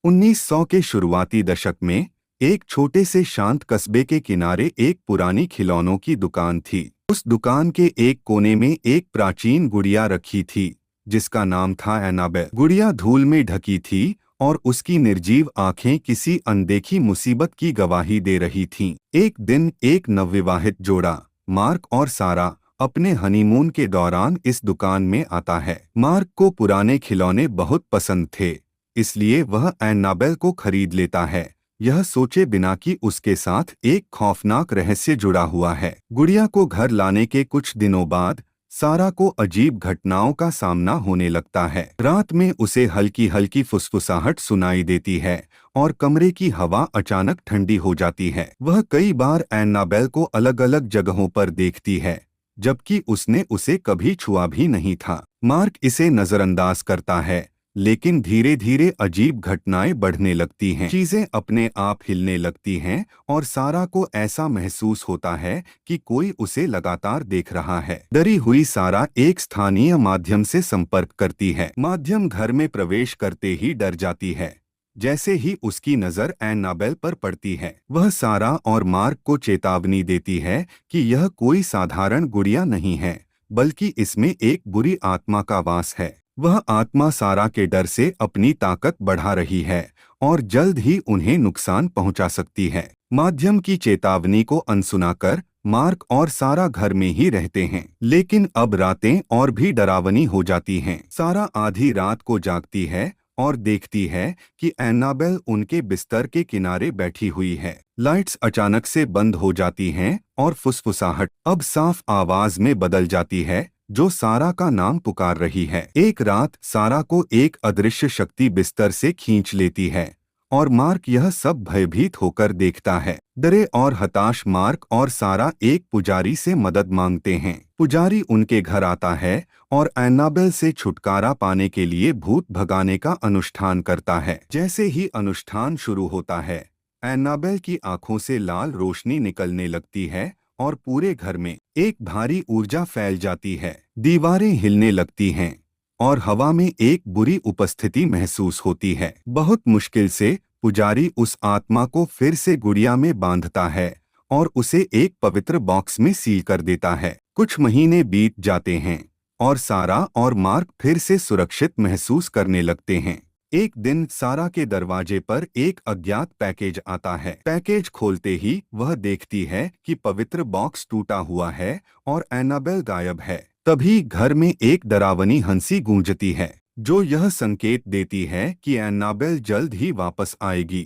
1900 के शुरुआती दशक में एक छोटे से शांत कस्बे के किनारे एक पुरानी खिलौनों की दुकान थी। उस दुकान के एक कोने में एक प्राचीन गुड़िया रखी थी जिसका नाम था एनाबेल। गुड़िया धूल में ढकी थी और उसकी निर्जीव आंखें किसी अनदेखी मुसीबत की गवाही दे रही थीं। एक दिन एक नवविवाहित जोड़ा मार्क और सारा अपने हनीमून के दौरान इस दुकान में आता है। मार्क को पुराने खिलौने बहुत पसंद थे, इसलिए वह एनाबेल को खरीद लेता है, यह सोचे बिना कि उसके साथ एक खौफनाक रहस्य जुड़ा हुआ है। गुड़िया को घर लाने के कुछ दिनों बाद सारा को अजीब घटनाओं का सामना होने लगता है। रात में उसे हल्की हल्की फुसफुसाहट सुनाई देती है और कमरे की हवा अचानक ठंडी हो जाती है। वह कई बार एनाबेल को अलग अलग जगहों पर देखती है, जबकि उसने उसे कभी छुआ भी नहीं था। मार्क इसे नजरअंदाज करता है, लेकिन धीरे धीरे अजीब घटनाएं बढ़ने लगती हैं। चीजें अपने आप हिलने लगती हैं और सारा को ऐसा महसूस होता है कि कोई उसे लगातार देख रहा है। डरी हुई सारा एक स्थानीय माध्यम से संपर्क करती है। माध्यम घर में प्रवेश करते ही डर जाती है। जैसे ही उसकी नजर एनाबेल पर पड़ती है, वह सारा और मार्क को चेतावनी देती है कि यह कोई साधारण गुड़िया नहीं है, बल्कि इसमें एक बुरी आत्मा का वास है। वह आत्मा सारा के डर से अपनी ताकत बढ़ा रही है और जल्द ही उन्हें नुकसान पहुंचा सकती है। माध्यम की चेतावनी को अनसुना कर मार्क और सारा घर में ही रहते हैं, लेकिन अब रातें और भी डरावनी हो जाती हैं। सारा आधी रात को जागती है और देखती है कि एनाबेल उनके बिस्तर के किनारे बैठी हुई है। लाइट्स अचानक से बंद हो जाती हैं और फुसफुसाहट अब साफ आवाज में बदल जाती है, जो सारा का नाम पुकार रही है। एक रात सारा को एक अदृश्य शक्ति बिस्तर से खींच लेती है और मार्क यह सब भयभीत होकर देखता है। डरे और हताश मार्क और सारा एक पुजारी से मदद मांगते हैं। पुजारी उनके घर आता है और एनाबेल से छुटकारा पाने के लिए भूत भगाने का अनुष्ठान करता है। जैसे ही अनुष्ठान शुरू होता है, एनाबेल की आंखों से लाल रोशनी निकलने लगती है और पूरे घर में एक भारी ऊर्जा फैल जाती है। दीवारें हिलने लगती हैं और हवा में एक बुरी उपस्थिति महसूस होती है। बहुत मुश्किल से पुजारी उस आत्मा को फिर से गुड़िया में बांधता है और उसे एक पवित्र बॉक्स में सील कर देता है। कुछ महीने बीत जाते हैं और सारा और मार्क फिर से सुरक्षित महसूस करने लगते हैं। एक दिन सारा के दरवाजे पर एक अज्ञात पैकेज आता है। पैकेज खोलते ही वह देखती है कि पवित्र बॉक्स टूटा हुआ है और एनाबेल गायब है। तभी घर में एक डरावनी हंसी गूंजती है, जो यह संकेत देती है कि एनाबेल जल्द ही वापस आएगी।